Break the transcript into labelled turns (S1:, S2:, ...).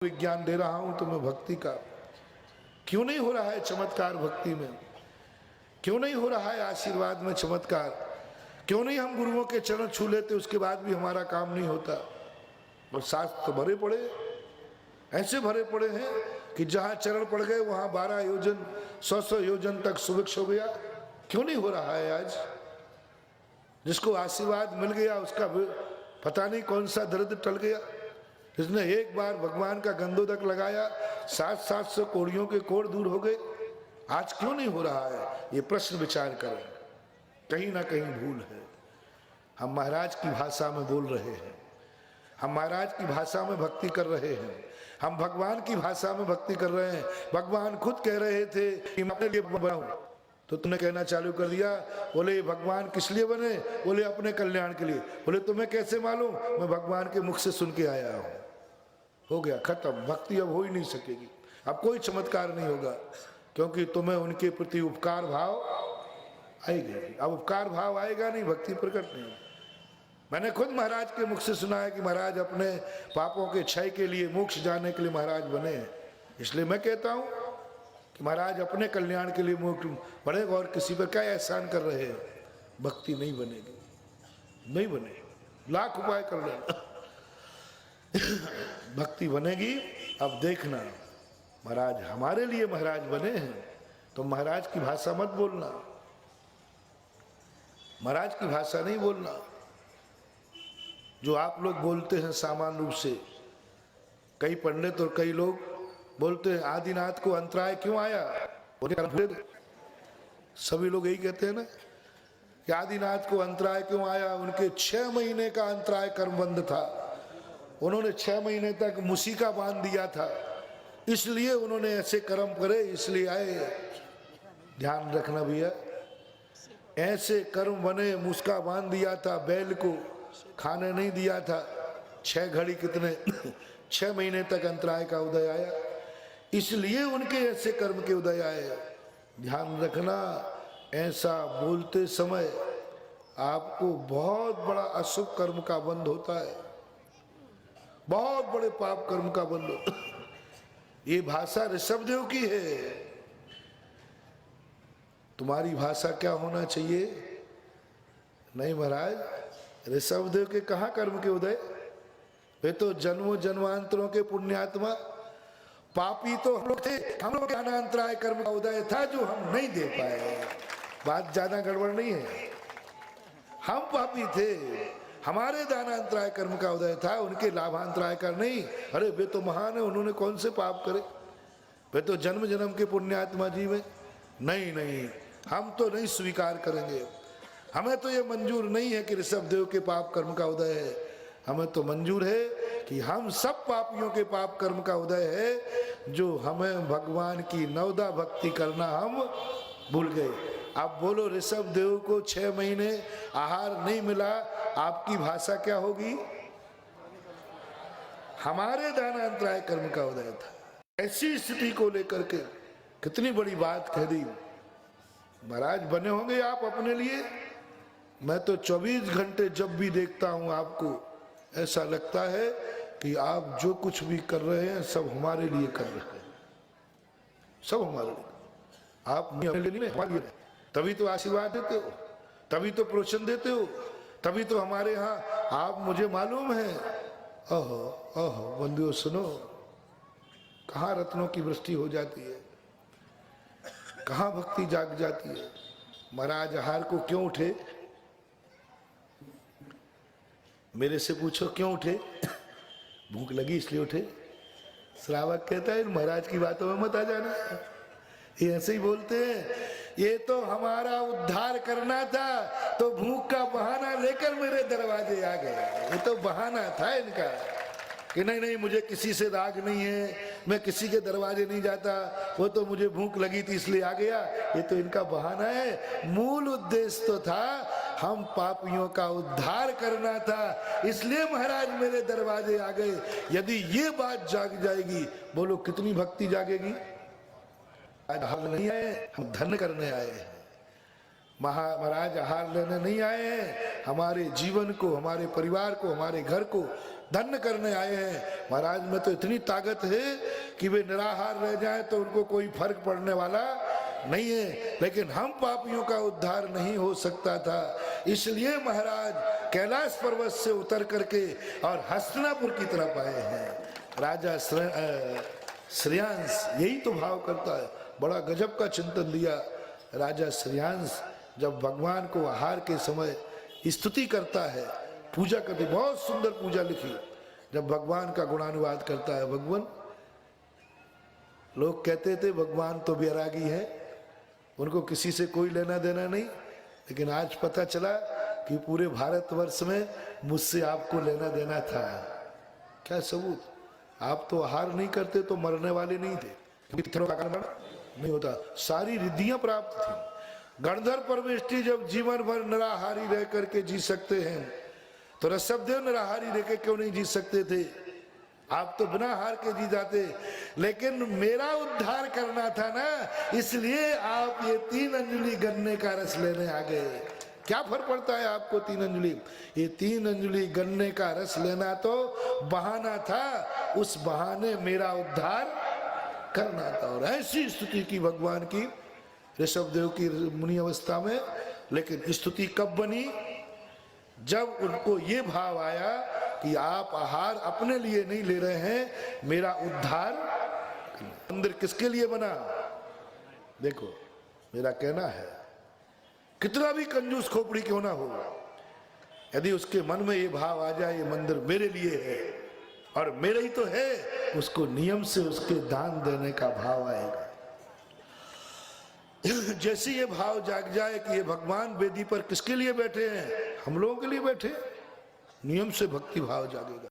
S1: विज्ञान दे रहा हूं तुम्हें भक्ति का। क्यों नहीं हो रहा है चमत्कार भक्ति में? क्यों नहीं हो रहा है आशीर्वाद में चमत्कार? क्यों नहीं हम गुरुओं के चरण छू लेते, उसके बाद भी हमारा काम नहीं होता? और शास्त्र तो भरे पड़े, ऐसे भरे पड़े हैं कि जहां चरण पड़ गए वहां 12 योजन 100 योजन तक सुभिक्ष हो गया। क्यों नहीं हो रहा है आज? जिसको आशीर्वाद मिल गया उसका पता नहीं कौन सा दर्द टल गया। जिसने एक बार भगवान का गंधोदक लगाया 700 कोड़ियों के कोड़ दूर हो गए। आज क्यों नहीं हो रहा है? ये प्रश्न विचार करें। कहीं ना कहीं भूल है। हम महाराज की भाषा में बोल रहे हैं, हम महाराज की भाषा में भक्ति कर रहे हैं, हम भगवान की भाषा में भक्ति कर रहे हैं। भगवान खुद कह रहे थे कि मैं अपने लिए बनाऊं, तो तुमने कहना चालू कर दिया। बोले भगवान किस लिए बने? बोले अपने कल्याण के लिए। बोले तुम्हें कैसे मालूम? मैं भगवान के मुख से सुन के आया हूं। हो गया, खत्म। भक्ति अब हो ही नहीं सकेगी, अब कोई चमत्कार नहीं होगा, क्योंकि तुम्हें उनके प्रति उपकार भाव आएगा। अब उपकार भाव आएगा नहीं, भक्ति प्रकट नहीं। मैंने खुद महाराज के मुख से सुना है कि महाराज अपने पापों के क्षय के लिए, मोक्ष जाने के लिए महाराज बने हैं। इसलिए मैं कहता हूं कि महाराज अपने कल्याण के लिए मोक्ष बनेगा, और किसी पर क्या एहसान कर रहे हैं? भक्ति नहीं बनेगी, नहीं बनेगी, लाख उपाय कर लेना भक्ति बनेगी। अब देखना, महाराज हमारे लिए महाराज बने हैं, तो महाराज की भाषा मत बोलना, महाराज की भाषा नहीं बोलना जो आप लोग बोलते हैं सामान्य रूप से। कई पंडित और कई लोग बोलते हैं आदिनाथ को अंतराय क्यों आया? सभी लोग यही कहते हैं ना कि आदिनाथ को अंतराय क्यों आया? उनके 6 महीने का अंतराय कर्मबंध था, उन्होंने 6 महीने तक मुसीका बांध दिया था, इसलिए उन्होंने ऐसे कर्म करे, इसलिए आए। ध्यान रखना भैया, ऐसे कर्म बने, मुस्का बांध दिया था, बैल को खाने नहीं दिया था, 6 घड़ी कितने 6 महीने तक अंतराय का उदय आया, इसलिए उनके ऐसे कर्म के उदय आए। ध्यान रखना, ऐसा बोलते समय आपको बहुत बड़ा अशुभ कर्म का बंध होता है, बहुत बड़े पाप कर्म का बंध। ये भाषा ऋषभदेव की है। तुम्हारी भाषा क्या होना चाहिए? नहीं महाराज, ऋषभदेव के कहाँ कर्म के उदय? वे तो जन्मों जन्मांतरों के पुण्यात्मा, पापी तो हम लोग थे, हम लोग के अनांतराय कर्म का उदय था जो हम नहीं दे पाए। बात ज्यादा गड़बड़ नहीं है, हम पापी थे, हमारे दानांतराय कर्म का उदय था, उनके लाभांतराय का नहीं। अरे वे तो महान है, उन्होंने कौन से पाप करे? वे तो जन्म जन्म के पुण्यात्मा जीव है। नहीं नहीं, हम तो नहीं स्वीकार करेंगे। हमें तो ये मंजूर नहीं है कि ऋषभदेव के पाप कर्म का उदय है। हमें तो मंजूर है कि हम सब पापियों के पाप कर्म का उदय है, जो हमें भगवान की नवदा भक्ति करना हम भूल गए। आप बोलो ऋषभदेव को 6 महीने आहार नहीं मिला, आपकी भाषा क्या होगी? हमारे दानांतराय कर्म का उदय था। ऐसी स्थिति को लेकर के कितनी बड़ी बात कह दी। महाराज बने होंगे आप अपने लिए। मैं तो 24 घंटे जब भी देखता हूं आपको, ऐसा लगता है कि आप जो कुछ भी कर रहे हैं सब हमारे लिए कर रहे हैं, सब हमारे लिए। आप हमारे लिए नहीं, तभी तो आशीर्वाद देते हो, तभी तो प्रोत्साहन देते हो, तभी तो हमारे यहाँ आप, मुझे मालूम है। ओहो ओहो बंधुओं सुनो, कहाँ रत्नों की वृष्टि हो जाती है, कहाँ भक्ति जाग जाती है। महाराज आहार को क्यों उठे? मेरे से पूछो क्यों उठे? भूख लगी इसलिए उठे। श्रावक कहता है महाराज की बातों में मत आ जाना, ये ऐसे ही बोलते हैं। ये तो हमारा उद्धार करना था, तो भूख का बहाना लेकर मेरे दरवाजे आ गए। ये तो बहाना था इनका कि नहीं नहीं, मुझे किसी से राग नहीं है, मैं किसी के दरवाजे नहीं जाता, वो तो मुझे भूख लगी थी इसलिए आ गया। ये तो इनका बहाना है। मूल उद्देश्य तो था हम पापियों का उद्धार करना था, इसलिए महाराज मेरे दरवाजे आ गए। यदि ये बात जाग जाएगी, बोलो कितनी भक्ति जागेगी। हम नहीं आए, हम धन करने आए हैं। महाराज आहार लेने नहीं आए हैं, हमारे जीवन को, हमारे परिवार को, हमारे घर को धन्य करने आए हैं। महाराज में तो इतनी ताकत है कि वे निराहार रह जाएं तो उनको कोई फर्क पड़ने वाला नहीं है, लेकिन हम पापियों का उद्धार नहीं हो सकता था। इसलिए महाराज कैलाश पर्वत से उतर करके और हस्तिनापुर की तरफ आए हैं। राजा श्रेयांश यही तो भाव करता है। बड़ा गजब का चिंतन दिया राजा श्रेयांश। जब भगवान को आहार के समय स्तुति करता है, पूजा करती, बहुत सुंदर पूजा लिखी। जब भगवान का गुणानुवाद करता है, भगवान, लोग कहते थे भगवान तो बैरागी है, उनको किसी से कोई लेना देना नहीं, लेकिन आज पता चला कि पूरे भारतवर्ष में मुझसे आपको लेना देना था। क्या सबूत? आप तो आहार नहीं करते तो मरने वाले नहीं थे, नहीं होता, सारी रिद्धियां प्राप्त थी। गणधर परमेष्टि जब जीवन भर निराहारी रह करके जी सकते हैं, तो ऋषभदेव निराहारी रह के क्यों नहीं जी सकते थे? आप तो बिना हार के जी जाते, लेकिन मेरा उद्धार करना था ना, इसलिए आप ये 3 अंजलि गन्ने का रस लेने आ गए। क्या फर्क पड़ता है आपको 3 अंजलि? ये 3 अंजलि गन्ने का रस लेना तो बहाना था, उस बहाने मेरा उद्धार करना था। और ऐसी स्तुति की भगवान की ऋषभदेव की मुनि अवस्था में। लेकिन स्तुति कब बनी? जब उनको ये भाव आया कि आप आहार अपने लिए नहीं ले रहे हैं, मेरा उद्धार। मंदिर किसके लिए बना? देखो, मेरा कहना है, कितना भी कंजूस खोपड़ी क्यों ना हो, यदि उसके मन में ये भाव आ जाए ये मंदिर मेरे लिए है और मेरे ही तो है, उसको नियम से उसके दान देने का भाव आएगा। जैसे ये भाव जाग जाए कि ये भगवान वेदी पर किसके लिए बैठे हैं? हम लोगों के लिए बैठे, नियम से भक्ति भाव जागेगा।